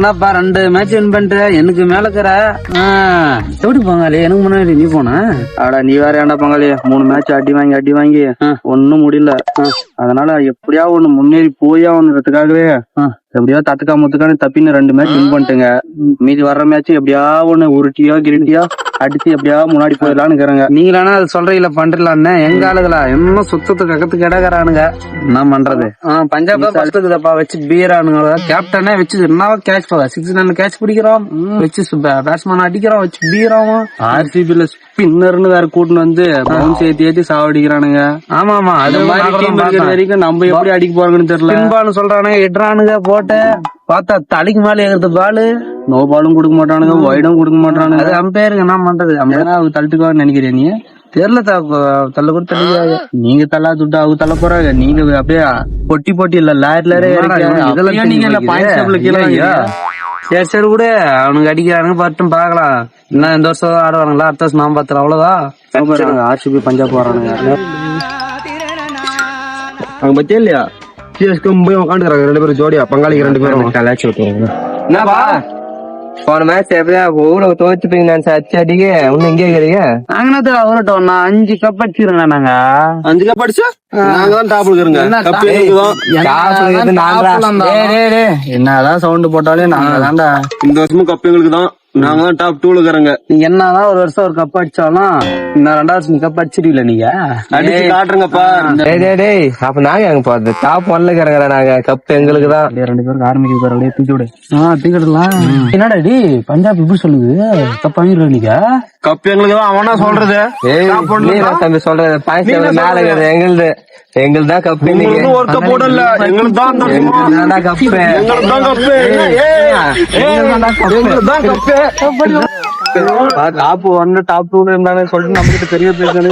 என்னப்பா 2 match win பண்ணிட்டு எனக்கு மேலக்கிற எப்படி பங்காளி எனக்கு முன்னாடி நீ போன? ஆடா நீ வேற ஏன்டா பங்காளி 3 மேட்ச் அடி வாங்கி ஒன்னும் முடியல. அதனால எப்படியா ஒண்ணு முன்னேறி போய் ஆகணுன்றதுக்காகவே எப்படியா தத்துக்கா முத்துக்கான்னு தப்பின்னு 2 மேட்ச் வின் பண்ணிட்டுங்க. மீதி வர்ற மேட்ச் எப்படியா ஒண்ணு உருட்டியா கிருட்டியா அடிச்சு எப்படியா முன்னாடி போயிடலான்னு இருக்கிறாங்க. நீங்களானா அது சொல்றீங்களா பண்றலான்னு எங்க ஆளுகளா இன்னும் சுத்தத்துக்கு கக்கத்துக்கு இடகிறானுங்க. என்ன பண்றது? பஞ்சாப் பஸ்துக்குதப்பா வச்சு பீரானுங்க. கேப்டனே வச்சு என்ன கேட்ச் 6 கேட்ச் பிடிக்கிறோம் வச்சு பேட்ஸ்மேன் அடிக்கிறோம் வச்சு பீரோம். ஆர்சிபில ஸ்பின்னர்னு வேற கூட்டின்னு வந்து பவுன்ஸ் ஏத்தி சாவடிக்கிறானுங்க. ஆமா ஆமா அது வரைக்கும் நம்ம எப்படி அடிக்க போறாங்கன்னு தெரியல. பின்பால்னு சொல்றானுங்க இடுறானுங்க போட்டு பார்த்தா தலைக்கு மேல ஏறது பாலு. நோ பாலும் கொடுக்க மாட்டானுங்க, வைடும் கொடுக்க மாட்டானுங்க. அது அம்பேருக்கு என்ன பண்றது? அவங்க தள்ளிட்டுக்கான்னு நினைக்கிறேன் நீ? தெரியல தள்ள கூட தள்ளிக்காங்க. நீங்க தள்ளா துட்டு அவங்க தள்ள போறாங்க. நீங்க அப்படியே போட்டி இல்ல லாரில சரி சரி கூட அவனுக்கு அடிக்கிறானுங்க பட்டும் பாக்கலாம். இன்னும் இந்த வருஷம் ஆடுவானுங்களா? அடுத்த வருஷம் நான் பாத்துறேன் அவ்வளவுதான். ஆர்சிபி பஞ்சாப் வரானுங்க. அங்க பத்தியா இல்லையா சிஎஸ்கே மும்பை உட்காந்துக்கிறாங்க 2 பேரும் ஜோடியா பங்காளிக்கு 2 பேரும் கலாச்சி விட்டுருவாங்க. என்னப்பா போன மேட்ச் எப்படியா ஊருக்கு தோச்சுப்பீங்க நான் அச்சு அடிக்க ஒண்ணு இங்கே இருக்கிறீங்க. நாங்க அவர்கிட்ட நான் 5 கப் அடிச்சிருங்க. நாங்க 5 கப் அடிச்சா நாங்க தான் டாப்ல இருக்கிறோங்க. என்னதான் சவுண்ட் போட்டாலே நாங்க தான்டா. இந்த வருஷமும் கப் எங்களுக்கு தான். நாங்க தான் டாப் 2ல இருக்கிறோங்க. நீங்க என்னதான் ஒரு வருஷம் ஒரு கப் அடிச்சாலும் இன்னும் 2வது வருஷம் கப் அடிச்சிருக்கல. நீங்க அடிச்சு காட்டுறங்கப்பா. அப்ப நாங்க எங்க போறது? டாப் 1ல இருக்கிறங்க. நாங்க கப் எங்களுக்கு தான். 2 பேருக்கு ஆரம்பிக்க போற அப்படியே தூக்கி விடு. தூக்கிடலாம். என்னடா டி பஞ்சாப் எப்படி சொல்லுது? கப் வாங்கிடுவோம். நீங்க கப் எங்களுக்கு தான். அவனா சொல்றது தம்பி சொல்றது மேல இருக்கிறது எங்களுதான் கப். ஒரு கப் போடல எங்களுக்கு தான் கப். டாப் 1 டாப் 2 இருந்தானே சொல்லிட்டு நம்ம கிட்ட பெரிய பேசுறது.